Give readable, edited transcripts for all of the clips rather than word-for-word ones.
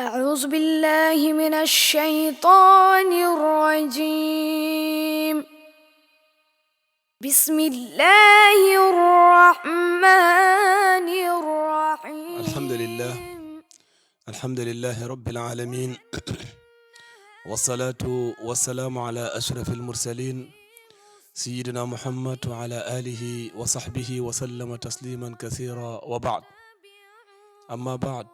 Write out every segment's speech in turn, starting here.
أعوذ بالله من الشيطان الرجيم. بسم الله الرحمن الرحيم. الحمد لله رب العالمين والصلاة والسلام على أشرف المرسلين سيدنا محمد وعلى آله وصحبه وسلم تسليما كثيرا وبعد. أما بعد،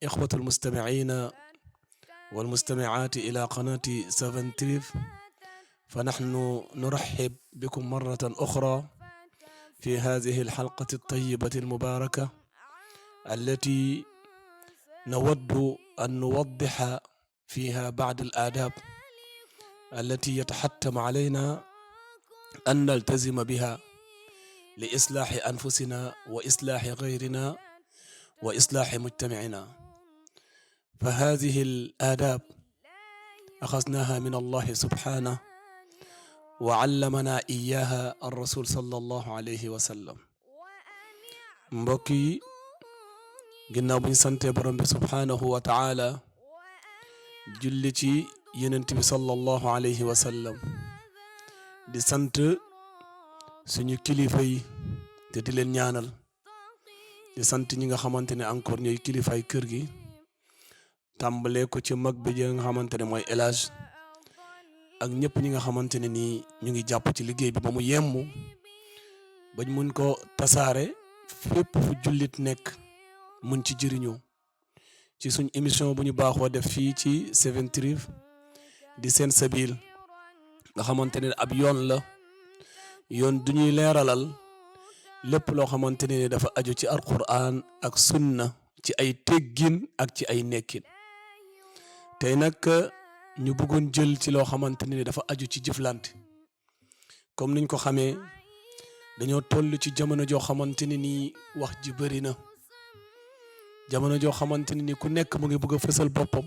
إخوة المستمعين والمستمعات إلى قناة 7 تريف، فنحن نرحب بكم مرة أخرى في هذه الحلقة الطيبة المباركة التي نود أن نوضح فيها بعض الآداب التي يتحتم علينا أن نلتزم بها لإصلاح أنفسنا وإصلاح غيرنا وإصلاح مجتمعنا. فهذه الآداب أخذناها من الله سبحانه وعلمنا إياها الرسول صلى الله عليه وسلم. mbokk yi, ginnaaw bu ñu santee borom bi subhaanahu wa taala julli ci yonent bi sallallahu alayhi wa sallam, di sant suñu kilifa yi te di leen ñaanal, di sant ñi nga xamante ne encore ñooy kilifay kër gi, tàmbalee ko ci mag bi nga xamante ne mooy El Hadj ak ñëpp ñi nga xamante ne nii ñu ngi jàpp ci liggéey bi ba mu yemmu bañ mun ko tasaare fépp fu jullit nekk mun ci jëriñoo ci suñ émission bu ñu baaxoo def fii ci 7 Trif di seen sabil, nga xamante ne ab yoon la, yoon du ñuy leeralal lépp loo xamante ne dafa aju ci alquran ak sunna ci ay teggin ak ci ay nekkin. tey nag ñu bëggoon jël ci loo xamante ne dafa aju ci jëflante. comme niñ ko xamee, dañoo toll ci jamono joo xamante ne nii wax ji bëri na, jamono joo xamante ne ni ku nekk mu ngi bëgg a fësal boppam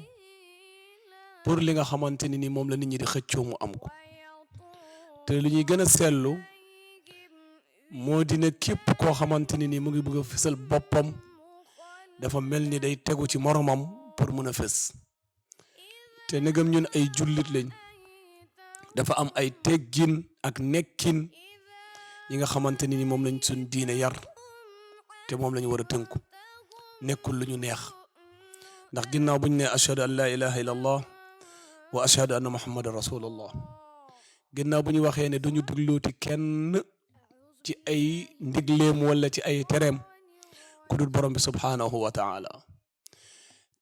pour li nga xamante ne ni moom la nit ñi di xëccoo mu am ko. te lu ñuy gën a seetlu moo dina képp koo xamante ne ni mu ngi bëgg a fësal boppam dafa mel ni day tegu ci moromam pour mun a fës. te negam ñun ay jullit lañ, dafa am ay teggin ak nekkin yi nga xamante ne ni moom lañ suñ diine yar te moom lañu war a tënku. nekkul lu ñu neex, ndax ginnaaw buñ ne ashhadu an la ilaha illa allah wa ashhadu anna muhammadan rasulullah, ginnaaw bu ñu waxee ne duñu déglooti kenn ci ay ndigleem wala ci ay tereem ku dul borom bi subhanahu wa taala.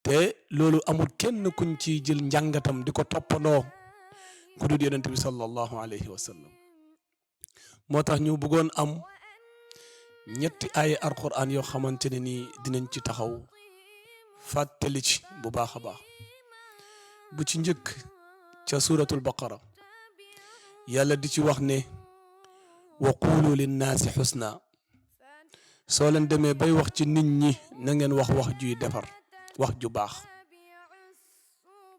te loolu amul kenn kuñ ci jël njàngatam di ko toppandoo ku dul yonent bi sallallahu alayhi wa sallam. moo tax ñu bëggoon am ñetti ay alquran yoo xamante ne nii dinañ ci taxaw fàttali ci bu baax a baax. bu ci njëkk ca suratul baqara, yàlla di ci wax ne wa qulu linnaasi xusna. soo leen demee bay wax ci nit ñi na ngeen wax wax juy defar, wax ju baax.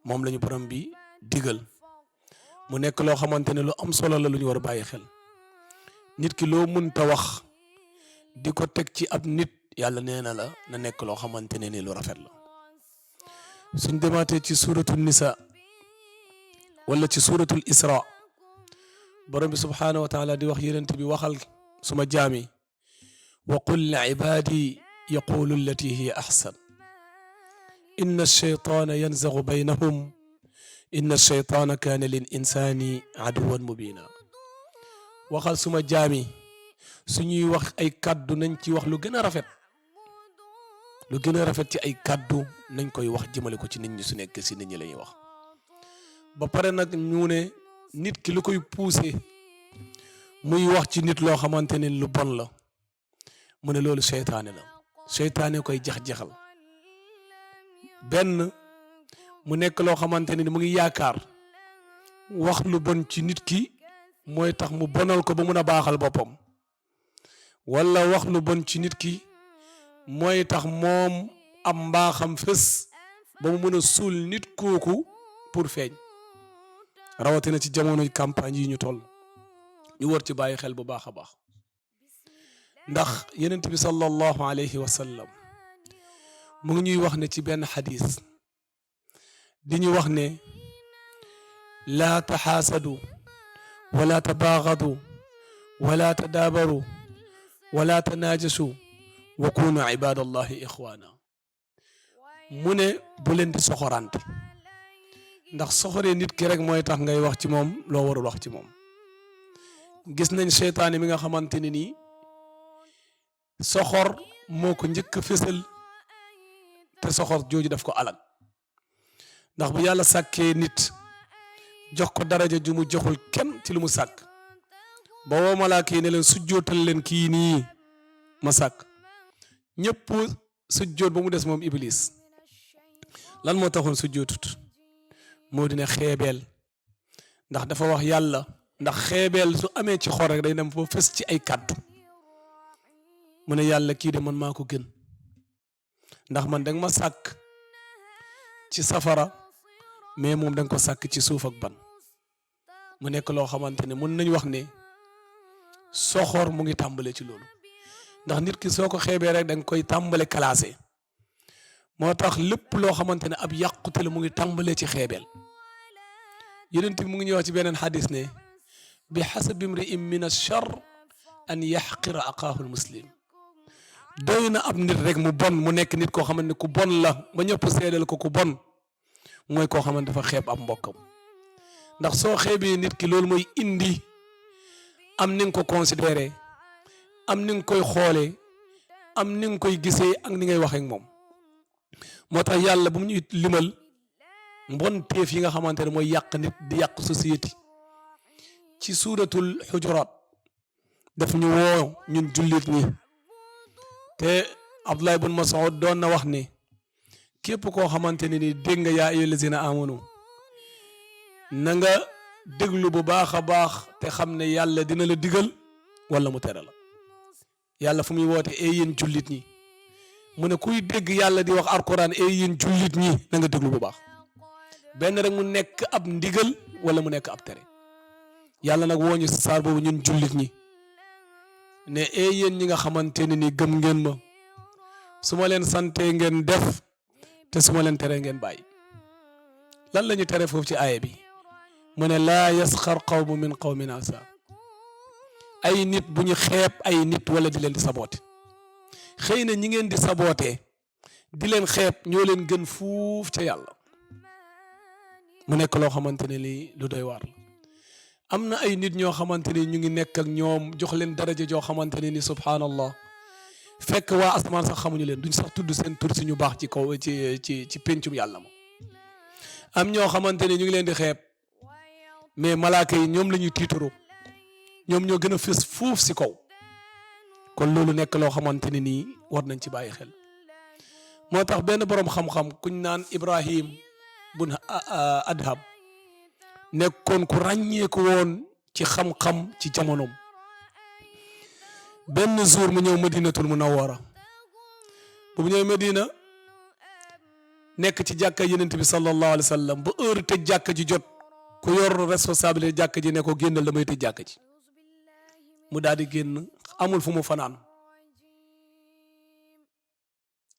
moom lañu borom bi digal mu nekk loo xamante ne lu am solo la, lu ñu war a bàyyi xel. nit ki loo mënta wax di ko teg ci ab nit, yàlla nee na la na nekk loo xamante ne ni lu rafet la. suñ demaatee ci suratul nisa wala ci suratul isra, borom bi subhanahu wa taala di wax yonent bi waxal suma jaami wa qul li ibadi yaqulu allati hiya ahsan inna ash-shaytana yanzagu baynahum inna ash-shaytana kana lil insani aduwan mubina. waxal suma jaami suñuy wax ay kaddu nañ ci wax lu gën a rafet, lu gën a rafet ci ay kaddu nañ koy wax jëmale ko ci nit ñi su nekk si nit ñi la ñuy wax. ba pare nag ñu ne nit ki lu koy poussé muy wax ci nit loo xamante ne lu bon la, mu ne loolu seytaane la, seytaane koy jax-jaxal. benn mu nekk loo xamante ne mu ngi yaakaar wax lu bon ci nit ki mooy tax mu bonal ko ba mun a baaxal boppam, wala wax lu bon ci nit ki mooy tax moom am mbaaxam fës ba mu mun a suul nit kooku pour feeñ. rawatina ci jamonoy campagne yi ñu toll, ñu war ci bàyyi xel bu baax a baax. ndax yonent bi sallallahu alayhi wa sallam mu ngi ñuy wax ne ci benn xadis di ñu wax ne laa taxaasadu wala tabaagadu wala tadaabaru wala tanaajasu wa kunu ibadallahi ixwaana mu ne bu leen di soxorante ndax soxoree nit ki rek mooy tax ngay wax ci moom loo warul wax ci moom. gis nañ seytaane mi nga xamante ne nii soxor moo ko njëkk a fésal te soxor jooju daf ko alag ndax bu yàlla sàkkee nit jox ko daraja ju mu joxul kenn ci lu mu sàkk ba woo malaaka yi ne leen sujjootal leen kii nii ma sàkk ñëpp sujjoot ba mu des moom iblis lan moo taxoon sujjootut moo dina xeebeel ndax dafa wax yàlla ndax xeebeel su amee ci xol rek day dem fa fës ci ay kàddu mu ne yàlla kii de man maa ko gën ndax man danga ma sàkk ci safara mais moom danga ko sàkk ci suuf ak ban mu nekk loo xamante ne mën nañ wax ne soxor mu ngi tàmbale ci loolu ndax nit ki soo ko xeebee rek danga koy tàmbale classé moo tax lépp loo xamante ne ab yàqute la mu ngi tàmbale ci xeebeel yonent bi mu ngi ñuy wax ci beneen xadis ne bi xasabi imri'in min ash-sharr an yaxqira aqaahu al-muslim doy na ab nit rek mu bon mu nekk nit koo xamante ne ku bon la ba ñëpp seedal ko ku bon mooy koo xamante dafa xeeb ab mbokkam ndax soo xeebee nit ki loolu mooy indi am ni nga ko considéré am ni nga koy xoolee am ni nga koy gisee ak ni ngay waxee ak moom moo tax yàlla bu mu ñuy limal mbon teef yi nga xamante ne mooy yàq nit di yàq société ci suuratul xujuraat daf ñu woo ñun jullit ñi te Abdullah ibn Mas'ud doon na wax ne képp koo xamante ne ni dégg nga yaa ayyuhal lazina amanu na nga déglu bu baax a baax te xam ne yàlla dina la digal wala mu tere la yàlla fu muy woote ay yéen jullit ñi mu ne kuy dégg yàlla di wax alquran ay yéen jullit ñi na nga déglu bu baax benn rek mu nekk ab ndigal wala mu nekk ab tere yàlla nag woo ñu si saar boobu ñun jullit ñi ne ay yéen ñi nga xamante ne ni gëm ngeen ma su ma leen santee ngeen def te su ma leen teree ngeen bàyyi lan la ñu tere foofu ci aaya bi mu ne laa yasxar qawmu min qawmin asa ay nit bu ñu xeeb ay nit wala di leen di saboote xëy na ñi ngeen di sabootee di leen xeeb ñoo leen gën fuuf ca yàlla mu nekk loo xamante ne lii lu doy waar la am na ay nit ñoo xamante ne ñu ngi nekk ak ñoom jox leen daraja joo xamante ne ni subhanallah fekk waa asamaan sax xamuñu leen duñ sax tudd seen tur si ñu baax ci kaw ci péncum yàlla ma am ñoo xamante ne ñu ngi leen di xeeb mais malaaka yi ñoom la ñuy tiitaroo ñoom ñoo gën a fës fuuf si kaw kon loolu nekk loo xamante ne nii war nañ ci bàyyi xel moo tax benn boroom xam-xam kuñ naan Ibrahim bun Adham nekkoon ku ràññeeku woon ci xam-xam ci jamonoom benn jour mu ñëw Madinatul Munawwara bu mu ñëw Madina nekk ci jàkka Yonent bi sallallahu alayhi wa sallam ba heure tëj jàkka ji jot ku yor responsabilité jàkka ji ne ko génnal damay tëj jàkka ji mu daal di génn amul fu mu fanaan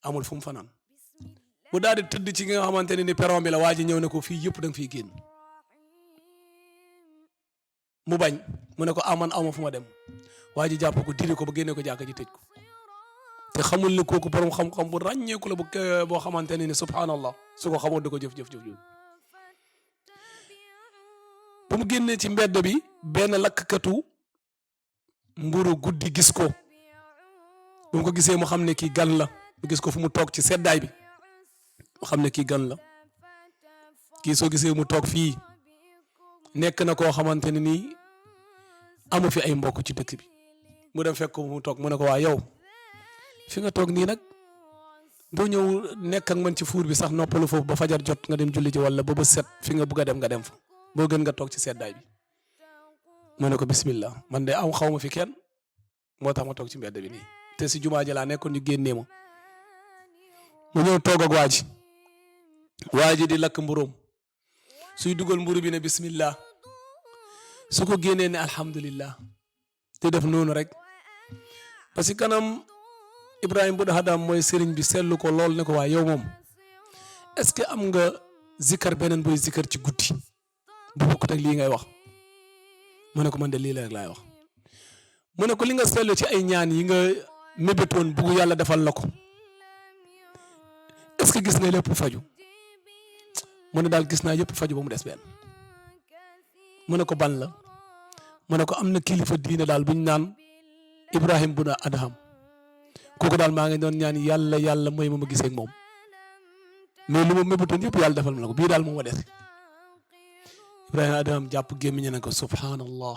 amul fu mu fanaan mu daal di tëdd ci nga xamante ne ni perron bi la waa ji ñëw ne ko fii yëpp da nga fiy génn mu bañ mu ne ko aman awma fu ma dem waa ji jàpp ko diri ko ba génne ko jàkka ji tëj ko te xamul ne kooku borom xam-xam bu ràññeeku la boo xamante ne ni subhanallah su ko xamoon da ko jëf bu mu génnee ci mbedd bi benn lakkatu mburu guddi gis ko bu mu ko gisee mu xam ne kii gan la mu gis ko fu mu toog ci seddaay bi mu xam ne kii gan la kii soo gisee mu toog fii nekk na koo xamante ne nii amu fi ay mbokk ci dëkk bi mu dem fekk ko mu toog mu ne ko waa yow fi nga toog nii nag doo ñëw nekk ak man ci fuur bi sax noppalu foofu ba fajar jot nga dem julli ji wala ba set fi nga bugg a dem nga dem fa boo gën nga toog ci seddaay bi mu ne ko bismillah man de am xaw ma fi kenn moo tax ma toog ci mbedd bi nii te si jumaa ji laa nekkoon ñu génnee ma mu ñëw toog ak waa ji di lakk mburóom suy dugal mburu bi ne bismillah su ko génnee ne alhamdulillah te def noonu rek parce que kanam Ibrahima bun Adham mooy sëriñ bi seetlu ko lool ne ko waaye yow moom est-ce que am nga zikkar beneen booy zikkar ci guddi bu bokkut ak lii ngay wax mu ne ko man de lii la rek laay wax mu ne ko li nga seetlu ci ay ñaan yi nga mébétoon bugg yàlla defal la ko est-ce que gis nga lépp faju mu ne daal gis naa yëpp faju ba mu des benn mu ne ko ban la mu ne ko am na kilifa diine daal bu ñu naan Ibrahima bun Adham kooku daal maa ngi doon ñaan yàlla mooy ma gisee ak moom mais lu ma mébétoon yëpp yàlla defal ma la ko bii daal moo ma des Ibrahima Adham jàpp gémmiñ ne ko subhanallah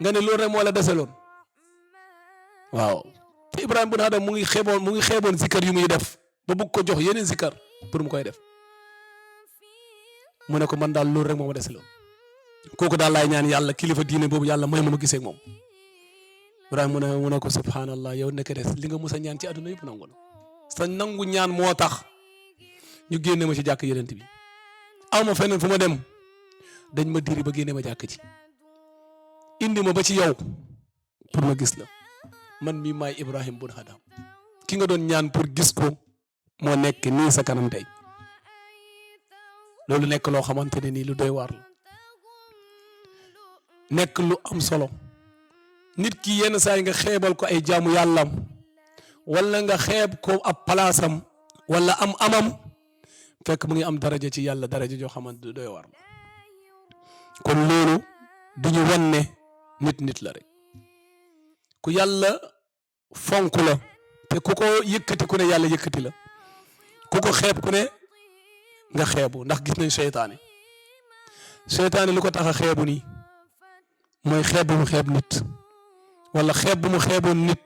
nga ne loolu rek moo la deseloon waaw te Ibrahima bun Adham mu ngi xeeboon zikkar yu muy def ba bëgg ko jox yeneen zikkar pour mu koy def mu ne ko man daal loolu rek moo ma deseloon kooku daal laay ñaan yàlla kilifa diine boobu yàlla mooy ma gisee ak moom Ibrahima mu ne ko subhanallah yow nekk des li nga mus a ñaan ci àdduna yëpp nangu na sa nangu ñaan moo tax ñu génne ma ci jàkk yeneen bi aw ma feneen fu ma dem dañ ma diri ba génne ma jàkk ci indi ma ba ci yow pour ma gis la man mii maay Ibrahima bun Adham ki nga doon ñaan pour gis ko moo nekk nii sa kanam tey loolu nekk loo xamante ne nii lu doy waar la nekk lu am solo nit ki yenn saa yi nga xeebal ko ay jaamu yàllam wala nga xeeb ko ab palaasam wala am amam fekk mu ngi am daraja ci yàlla daraja joo xamante du doy waar kon loolu duñu wan ne nit la rek ku yàlla fonk la te ku ko yëkkati ku ne yàlla yëkkati la ku ko xeeb ku ne nga xeebu ndax gis nañ seytaane lu ko tax a xeebu nii mooy xeeb bu mu xeeb nit wala xeeb bu mu xeeboon nit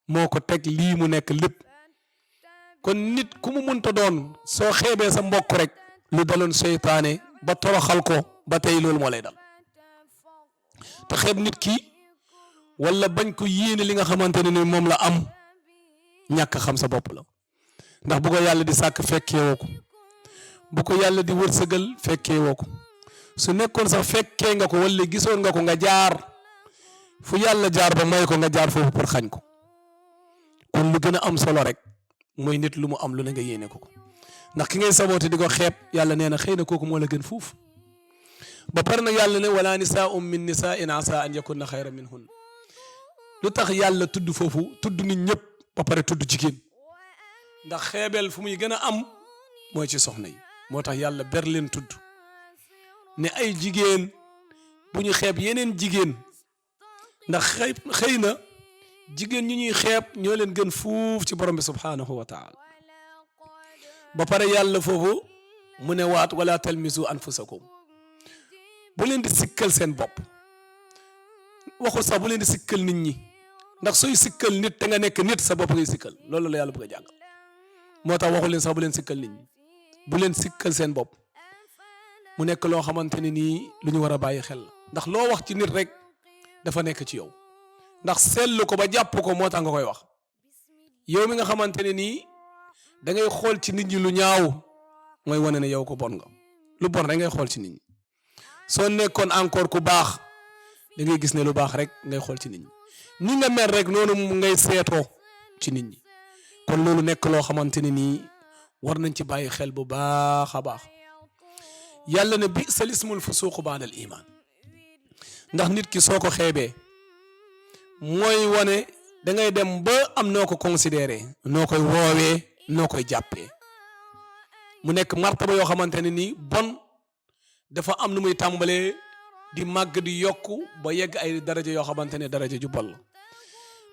moo ko teg lii mu nekk lépp kon nit ku mu munta doon soo xeebee sa mbokk rek lu daloon seytaane ba toroxal ko ba tey loolu moo lay dal te xeeb nit ki wala bañ ko yéene li nga xamante ne ni moom la am ñàkk xam sa bopp la ndax bu ko yàlla di sàkk fekkee woo ko bu ko yàlla di wërsëgal fekkee woo ko su nekkoon sax fekkee nga ko wala gisoon nga ko nga jaar fu yàlla jaar ba may ko nga jaar foofu pour xañ ko kon lu gën a am solo rek mooy nit lu mu am lu ne nga yéene ko ko ndax ki ngay saboote di ko xeeb yàlla nee na xëy na kooku moo la gën fuuf ba pare nag yàlla ne wala nisaa'un min nisaa'in asaa an yakunna xayran minhun lu tax yàlla tudd foofu tudd nit ñëpp ba pare tudd jigéen ndax xeebeel fu muy gën a am mooy ci soxna yi moo tax yàlla ber leen tudd ne ay jigéen bu ñu xeeb yeneen jigéen ndax xëy na jigéen ñi ñuy xeeb ñoo leen gën fuuf ci borom bi subhanahu wa taala ba pare yàlla foofu mu ne waat wala talmisu anfusakum bu leen di sikkal seen bopp waxu sax bu leen di sikkal nit ñi ndax sooy sikkal nit te nga nekk nit sa bopp ngay sikkal loolu la yàlla bëgg a jàngal moo tax waxu leen sax bu leen sikkal nit ñi bu leen sikkal seen bopp mu nekk loo xamante ne nii lu ñu war a bàyyi xel la ndax loo wax ci nit rek dafa nekk ci yow ndax seetlu ko ba jàpp ko moo tax nga koy wax yow mi nga xamante ne nii da ngay xool ci nit ñi lu ñaaw mooy wane ne yow ko bon nga lu bon rek ngay xool ci nit ñi soo nekkoon encore ku baax da ngay gis ne lu baax rek ngay xool ci nit ñi ni nga mel rek noonu ngay seetoo ci nit ñi kon loolu nekk loo xamante ne nii war nañ ci bàyyi xel bu baax a baax yàlla ne bi'sal ismul fusuuqu ba'dal iman ndax nit ki soo ko xeebee mooy wane da ngay dem ba am noo ko considéré noo koy woowee noo koy jàppee mu nekk martaba yoo xamante ne nii bon dafa am nu muy tàmbalee di màgg di yokku ba yegg ay daraja yoo xamante ne daraja ju bon la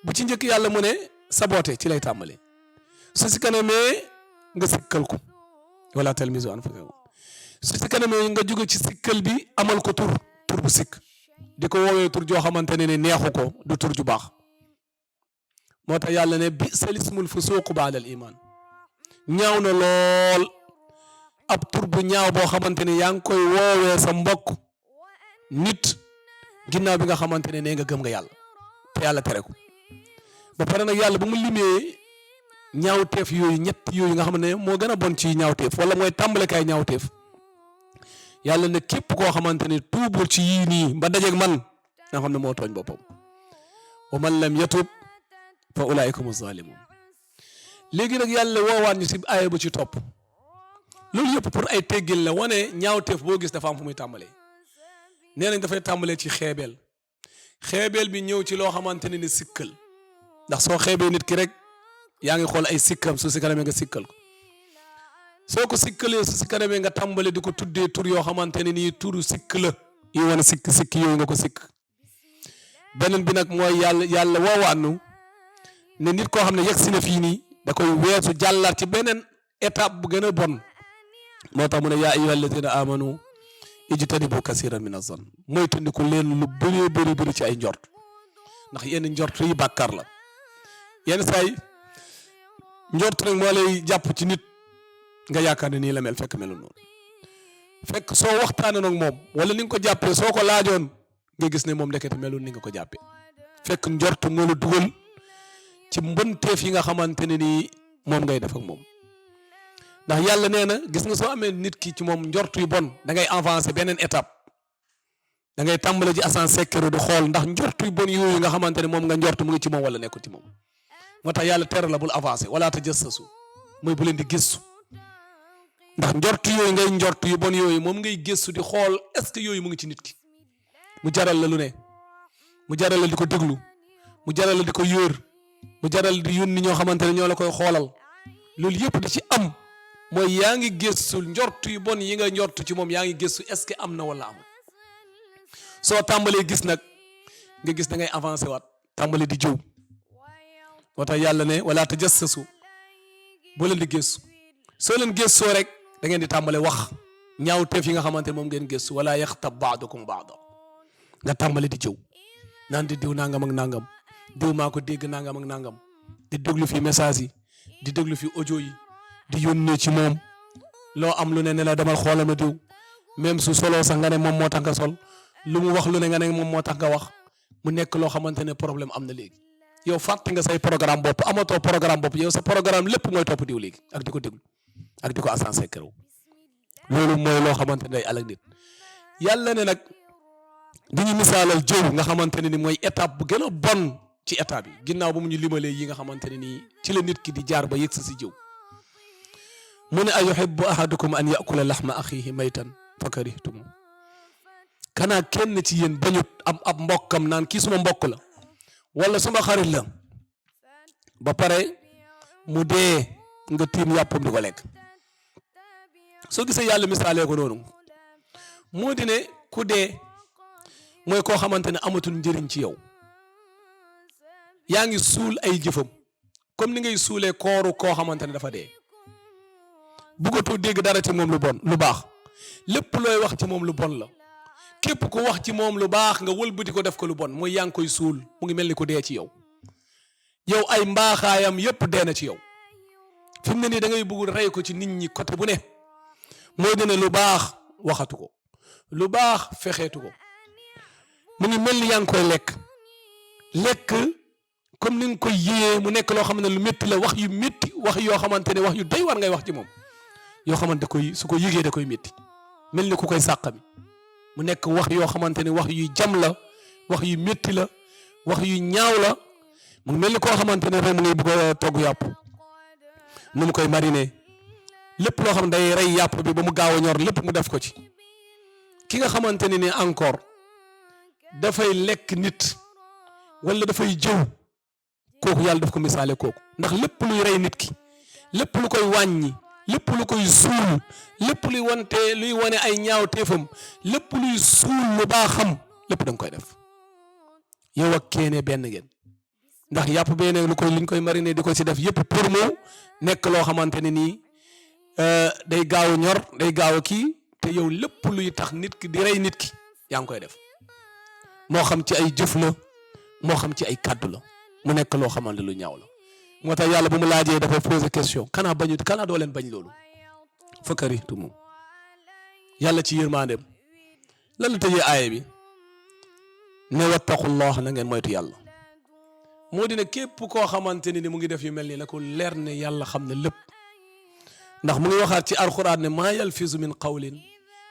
bu ci njëkk yàlla mu ne saboote ci lay tàmbalee su si kanamee nga sikkal ko wala talmizu anfusakum su si kanamee nga jóge ci sikkal bi amal ko tur bu sikk di ko woowee tur joo xamante ne ne neexu ko du tur ju baax moo tax yàlla ne bi'sal ismul fusuuqu ba'dal iman ñaaw na lool ab tur bu ñaaw boo xamante ne yaa ngi koy woowee sa mbokk nit ginnaaw bi nga xamante ne nee nga gëm nga yàlla te yàlla tere ko ba pare nag yàlla bu mu limee ñaawteef yooyu ñett yooyu nga xam ne moo gën a bon ci ñaawteef wala mooy tàmbalekaay ñaawteef yàlla ne képp koo xamante ne tuubul ci yii nii ba dajeeg man nga xam ne moo tooñ boppam wa man lam yatub fa ulaa'ika humu zaalimuun. léegi nag yàlla woowaat ñu si aaya bu ci topp loolu yëpp pour ay teggil la wane ñaawteef boo gis dafa am fu muy tàmbalee. nee nañ dafay tàmbalee ci xeebeel bi ñëw ci loo xamante ne ni sikkal, ndax soo xeebee nit ki rek yaa ngi xool ay sikkam, su si kanamee nga sikkal ko. soo ko sikkalee su si kanamee nga tàmbale di ko tuddee tur yoo xamante ne nii turu sikk la yi wane sikk yooyu nga ko sikk. beneen bi nag mooy yàlla woowaanu ne nit koo xam ne yegg si na fii nii da koy weesu jàllaat ci beneen étape bu gën a bon. moo tax mu ne yaa ayyuha alladina amanu ijtanibu kasiran min az-zann, mooy tandiku leen lu bëri ci ay njort, ndax yenn njort yi bàkkaar la. yenn saay njort rek moo lay jàpp ci nit nga yaakaar ne nii la mel fekk melul noonu. fekk soo waxtaanee nag moom wala ni nga ko jàppee soo ko laajoon nga gis ne moom ndekete melul ni nga ko jàppee, fekk njort moo la dugal ci mbonteef yi nga xamante ne nii moom ngay def ak moom. ndax yàlla nee na gis nga soo amee nit ki ci moom njort yu bon da ngay avancer beneen étape, da ngay tàmbale ji agent secret di xool ndax njort yu bon yooyu nga xamante ne moom nga njort mu ngi ci moom wala nekkul ci moom. moo tax yàlla tere la bul avancer wala tajassasu, mooy bu leen di gëstu, ndax njort yooyu ngay njort yu bon yooyu moom ngay gëstu di xool est-ce que yooyu mu ngi ci nit ki. mu jaral la lu ne, mu jaral la di ko déglu, mu jaral la di ko yóor, mu jaral di yónni ñoo xamante ne ñoo la koy xoolal. loolu yëpp di ci am mooy yaa ngi gëstu njort yu bon yi nga njort ci moom, yaa ngi gëstu est-ce que am na wala amul. soo tàmbalee gis nag nga gis da ngay avancé waat tàmbale di jëw. moo tax yàlla ne wala tajassasu, boo leen di gëstu, soo leen gëstoo rek da ngeen di tàmbale wax ñaawteef yi nga xamante ne moom ngeen gëstu. wala yaxtab ba'dukum ba'da, nga tàmbale di jëw naan di diw nangam ak nangam, diw maa ko dégg nangam ak nangam, di déglu fi message yi, di déglu fi audio yi, di yónnee ci moom loo am lu ne la demal xoolal ma diw. même su soloo sax nga ne moom moo tax nga sol, lu mu wax lu ne nga ne moom moo tax nga wax. mu nekk loo xamante ne problème am na léegi. yow fàtte nga say programme bopp, amatoo programme bopp, yow sa programme lépp mooy topp diw léegi ak di ko déglu ak di ko agent secret. loolu mooy loo xamante ne day alak nit. yàlla ne nag dañuy misaalal jëw nga xamante ne ni mooy étape bu gën a bon ci étape yi, ginnaaw ba mu ñu limalee yi nga xamante ne nii ci la nit ki di jaar ba yëg si jëw. mu ne ayuhibbu ahadukum an yakula laxma axihi maytan fa karihtum, kanaa kenn ci yéen bañut am ab mbokkam naan kii suma mbokk la wala suma xarit la ba pare mu dee nga tiim yàppam di ko lekk. soo gisee yàlla misaalee ko noonu moo di ne ku dee mooy koo xamante ne amatul njëriñ ci yow, yaa ngi suul ay jëfam comme ni ngay suulee kooru koo xamante ne dafa dee. bëggatoo dégg dara ci moom lu bon lu baax, lépp looy wax ci moom lu bon la. képp ku wax ci moom lu baax nga wëlbati ko def ko lu bon mooy yaa ngi koy suul, mu ngi mel ni ku dee ci yow. yow ay mbaaxaayam yépp dee na ci yow. fi mu ne nii da ngay bëgg rey ko ci nit ñi côté bu ne. mooy dina lu baax waxatu ko, lu baax fexeetu ko, mu ngi mel ni yaa ngi koy lekk comme ni nga koy yéeyee mu nekk loo xam ne lu métti la, wax yu métti, wax yoo xamante ne wax yu doy war ngay wax ci moom, yoo xamante koy su ko yëgee da koy métti, mel ni ku koy sàqami. mu nekk wax yoo xamante ne wax yu jam la, wax yu métti la, wax yu ñaaw la. mu ngi mel ni koo xamante ne rek mu ngi bëgg a togg yàpp, nu mu koy mariner, lépp loo xam ne day rey yàpp bi ba mu gaaw a ñor lépp mu def ko ci. ki nga xamante ne ni encore dafay lekk nit wala dafay jëw, kooku yàlla daf ko misaale kooku, ndax lépp luy rey nit ki, lépp lu koy wàññi, lépp lu koy suul, lépp luy wane ay ñaaw teefam, lépp luy suul lu baaxam, lépp da nga koy def. yow ak keene benn ngeen, ndax yàpp beneen liñ koy mariner di ko ci def yëpp pour mu nekk loo xamante ne nii day gaaw a ñor, day gaaw a kii, te yow lépp luy tax nit ki di rey nit ki yaa ngi koy def, moo xam ci ay jëf la, moo xam ci ay kàddu la, mu nekk loo xamante lu ñaaw la. moo tax yàlla bu mu laajee dafa poser question, kanaa doo leen bañ loolu, fa karihtum. yàlla ci yërmandeem lan la tëjee aaya bi ne wattaqullah, na ngeen moytu yàlla. moo dina képp koo xamante ni mu ngi def yu mel nii na ko leer ne yàlla xam ne lépp, ndax mu ngi waxaat ci alquran ne maa yalfizu min qawlin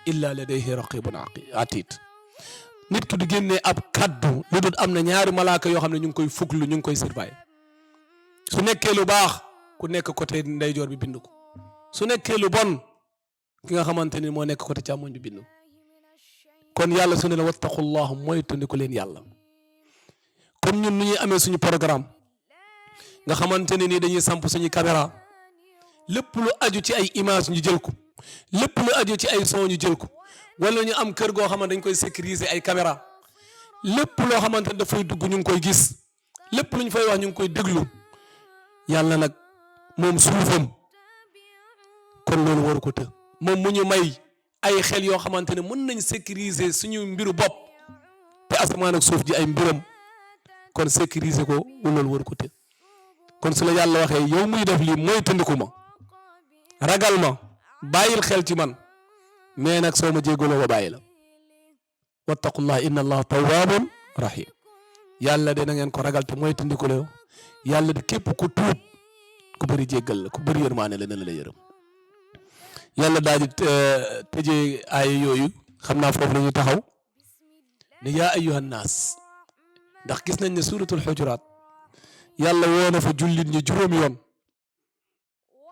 illa ladayhi raqibun atid. nit ki du génnee ab kaddu lu dul am na ñaari malaaka yoo xam ne ñu ngi koy fuglu, ñu ngi koy surveiller. su nekkee lu baax ku nekk côté ndeyjoor bi bind ko su nekkee lu bon ki nga xamante ni moo nekk côté càmmoñ bi bind ko kon yàlla su ne la wattaqullah mooy tundiku leen yàlla comme ñun ni ñuy amee suñu programme nga xamante ne nii dañuy samp suñu caméra lépp lu aju ci ay image ñu jël ko lépp lu aju ci ay son ñu jël ko wala ñu am kër goo xamante dañ koy sécuriser ay caméra lépp loo xamante ne dafay dugg ñu ngi koy gis lépp lu ñu fay wax ñu ngi koy déglu yàlla nag moom suufam kon loolu waru ko të moom mu ñu may ay xel yoo xamante ne mën nañ sécuriser suñu mbiru bopp te asamaan ak suuf ji ay mbiram kon sécuriser ko loolu waru ko të kon su la yàlla waxee yow muy def lii mooy tëndiku ma ragal ma bàyyil xel ci man mais nag soo ma jégaloo ba bàyyi la wattaqullah inna allah tawwabun rahim yàlla de na ngeen ko ragal te mooy tëndiku la yàlla de képp ku tuub ku bëri jéggal la ku bëri yërmaane la la yërëm yàlla daal di tëjee aaya yooyu xam naa foofu la ñuy taxaw ne yaa ayyuhan naas ndax gis nañ ne suratul xujuraat yàlla woo na fa jullit ñi juróomi yoon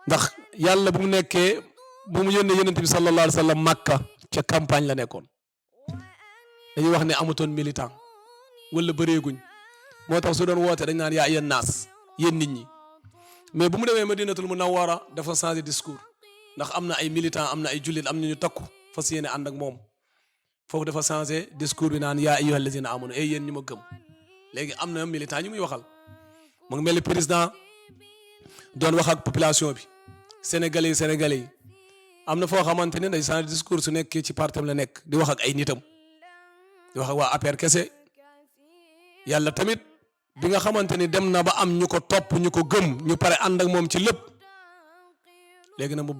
ndax yàlla bu mu nekkee bu mu yónnee yonent bi sallallahu alayhi wa sallam Makka ca campagne la nekkoon dañuy wax ne amutoon militant wala bëreeguñ moo tax su doon woote dañ naan yaa ayyuhan naas yéen nit ñi mais bu mu demee Madinatul Munawwara dafa changé discours ndax am na ay militant am na ay jullit am na ñu takku fas yéene ànd ak moom foofu dafa changé discours bi naan yaa ayyuhal lazina amanu ay yéen ñi ma gëm léegi am na militant ñu muy waxal mu ngi mel ni président doon wax ak population bi sénégalais yi am na foo xamante ne day changé discours su nekkee ci partem la nekk di wax ak ay nitam di wax ak waa APR kese yàlla tamit bi nga xamante ni dem na ba am ñu ko topp ñu ko gëm ñu pare ànd ak moom ci lépp léegi nag mu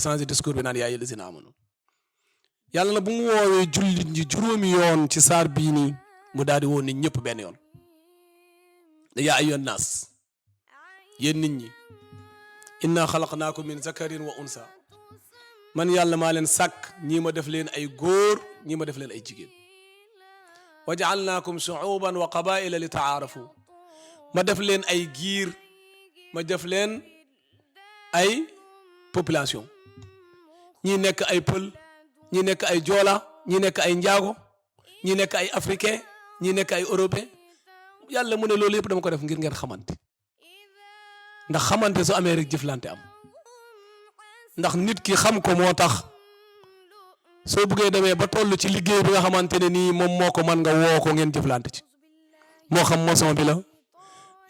changé discours bi naan yaa ayyuhal lazina amanu yàlla na bu mu woowee jullit ñi juróomi yoon ci saar bii nii mu daal di woo nit ñëpp benn yoon ne yaa ayyuhan naas yéen nit ñi inna xalaqnaakum min zakarin wa unsa man yàlla maa leen sàkk ñii ma def leen ay góor ñii ma def leen ay jigéen wa jaalnaakum shuuban wa qabaila li taarafu ma def leen ay giir ma def leen ay population ñii nekk ay pël ñii nekk ay joola ñii nekk ay njaago ñii nekk ay africain ñii nekk ay européen yàlla mu ne loolu yëpp dama ko def ngir ngeen xamante ndax xamante su amee rek jëflante am ndax nit ki xam ko moo tax soo bëggee demee ba toll ci liggéey bi nga xamante ne nii moom moo ko mën nga woo ko ngeen jëflante ci moo xam maçon bi la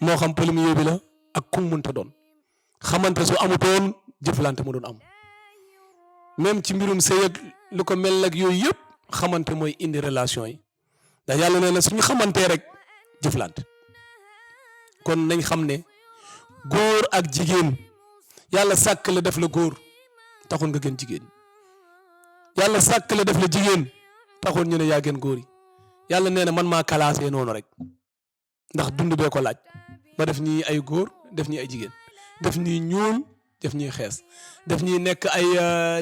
moo xam plombier bi la ak kum mënta doon xamante su amutoon jëflante mu doon am même ci mbirum sëy ak lu ko mel ak yooyu yëpp xamante mooy indi relation yi ndax yàlla nee na suñu xamantee rek jëflante kon nañ xam ne góor ak jigéen yàlla sàkk la def la góor taxul nga gën jigéen yàlla sàkk la def la jigéen taxul ñu ne yaa gën góor yi yàlla nee na man maa classé noonu rek ndax dund bee ko laaj ma def ñii ay góor def ñii ay jigéen def ñii ñuul def ñii xees def ñii nekk ay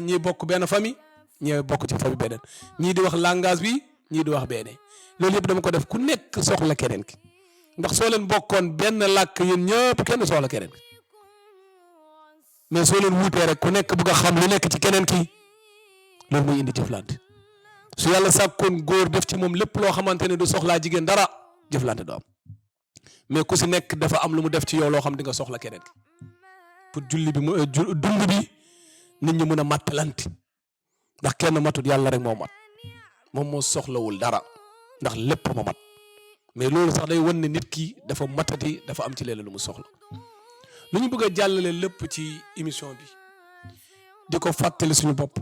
ñii bokk benn famille ñii bokk ci famille beneen ñii di wax langage bi ñii di wax beneen loolu yëpp dama ko def ku nekk soxla keneen ki ndax soo leen bokkoon benn làkk yéen ñëpp kenn soxla keneen ki mais soo leen wuutee rek ku nekk bëgg a xam lu nekk ci keneen ki loolu mooy indi jëflante su yàlla sàkkoon góor def ci moom lépp loo xamante ne du soxlaa jigéen dara jëflante du am mais ku si nekk dafa am lu mu def ci yow loo xam di nga soxla keneen ki pour julli bi mu dund bi nit ñi mën a mattalante ndax kenn matut yàlla rek moo mat moom moo soxlawul dara ndax lépp ma mat mais loolu sax day wan ne nit ki dafa matati dafa am ci leen lu mu soxla lu ñu bëgg a jàllale lépp ci émission bi di ko fàttali suñu bopp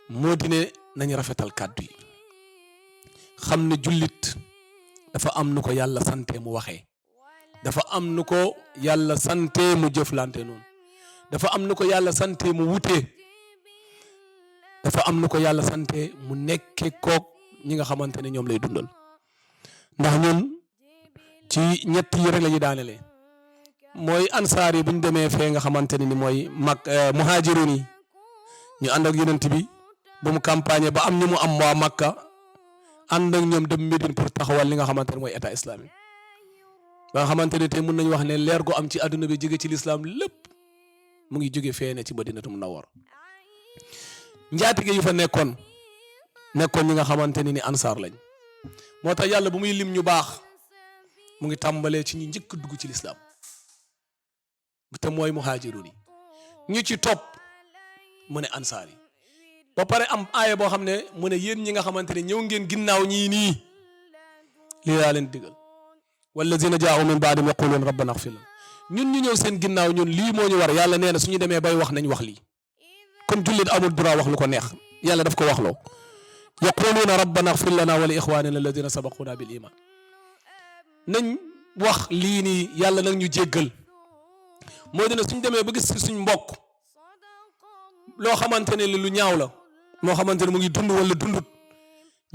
moo di ne nañ rafetal kàddu yi xam ne jullit dafa am nu ko yàlla sante mu waxee dafa am nu ko yàlla sante mu jëflante noonu dafa am nu ko yàlla sante mu wutee dafa am nu ko yàlla sante mu nekke kook ñi nga xamante ne ñoom lay dundal ndax ñun ci ñett yi rek la ñuy daanelee mooy ansaar yi bu ñu demee fee nga xamante ne ni mooy muhaajirin yi ñu ànd ak yonent bi ba mu campagne ba am ñu mu am waa Makka ànd ak ñoom dem Médine pour taxawal li nga xamante ne mooy état islamique ba nga xamante ne tey mën nañu wax ne leer gu am ci àdduna bi jóge ci lislaam lépp mu ngi jóge feene ci Madinatu Munawwara njaatige yu fa nekkoon ñi nga xamante ne ni ansaar lañ moo tax yàlla bu muy lim ñu baax mu ngi tàmbalee ci ñu njëkk dugg ci lislaam te mooy muhaajiruun yi ñu ci topp mu ne ansaar yi ba pare am aaya boo xam ne mu ne yéen ñi nga xamante ne ñëw ngeen ginnaaw ñii nii lii laa leen digal wallazina jaa'u min ba'dihim yaquluun rabbana ighfir lana ñun ñu ñëw seen ginnaaw ñun lii moo ñu war yàlla nee na suñu demee bay wax nañ wax lii kon jullit amul droit wax lu ko neex yàlla daf ko wax loo yaquluuna rabbana ighfir lana wa li ikhwanina alladina sabaquna bil iman nañ wax lii nii yàlla nag ñu jéggal moo dina suñ demee ba gis ci suñ mbokk loo xamante ne lu ñaaw la moo xamante ne mu ngi dund wala dundut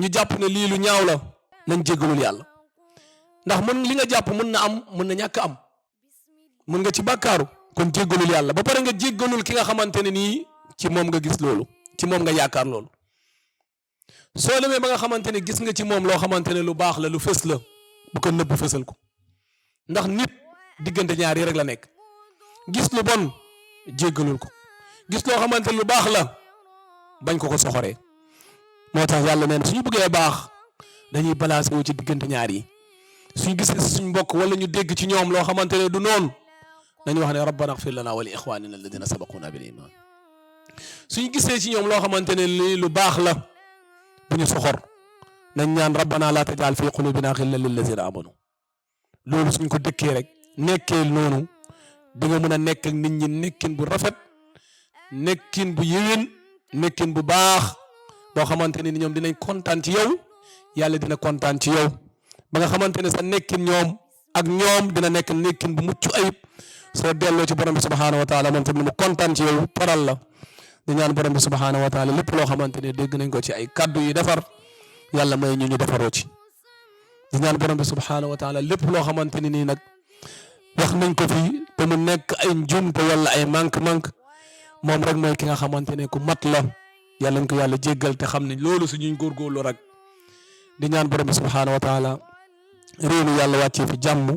ñu jàpp ne lii lu ñaaw la nañ jéggalul yàlla ndax mën li nga jàpp mën na am mën na ñàkk am mën nga ci bàkkaaru kon jéggalul yàlla ba pare nga jéggalul ki nga xamante ne nii ci moom nga gis loolu ci moom nga yaakaar loolu soo demee ba nga xamante ne gis nga ci moom loo xamante ne lu baax la lu fës la bu ko nëbb fësal ko ndax nit diggante ñaar yi rek la nekk gis lu bon jéggalul ko gis loo xamante ne lu baax la bañ ko soxoree moo tax yàlla neen suñu bëggee baax dañuy balancé wu ci diggante ñaar yi suñu gisee si suñ mbokk wala ñu dégg ci ñoom loo xamante ne du noonu dañuy wax ne rabbana ighfir lana wa li ikhwanina alladina sabaquna bil iman suñu gisee ci ñoom loo xamante ne lii lu baax la bu ñu soxor nañ ñaan rabbana la tajal fi qulubina ghillan lilladina amanu loolu suñ ko dëkkee rek nekkee noonu di nga mën a nekk ak nit ñi nekkin bu rafet nekkin bu yéwén nekkin bu baax boo xamante ne ni ñoom dinañ kontaan ci yow yàlla dina kontaan ci yow ba nga xamante ne sa nekkin ñoom ak ñoom dina nekk nekkin bu mucc ayib soo delloo ci borom bi subhaanahu wa taala moom tamit mu kontaan ci yow paral la di ñaan borom bi subhaanahu wa taala lépp loo xamante ne dégg nañ ko ci ay kaddu yi defar yàlla may ñu defaroo ci di ñaan borom bi subhaanahu wa taala lépp loo xamante ne nii nag wax nañ ko fii te mu nekk ay njuumte wala ay manque-manque moom rek mooy ki nga xamante ne ku mat la yàlla nañ ko yàlla jéggal te xam ne loolu suñuy góorgóorlu rek di ñaan borom bi subhaanahu wa taala réew mi yàlla wàccee fi jàmm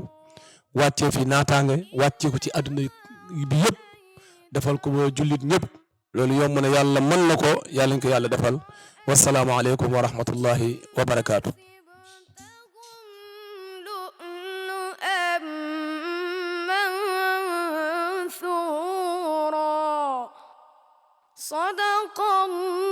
wàccee fi naataange wàccee ko ci àdduna bi yëpp defal ko jullit ñëpp loolu yomb na yàlla mën na ko yàlla nañ ko yàlla defal wasalaamu aleykum wa rahmatullahi wa barakaatu. صدق الله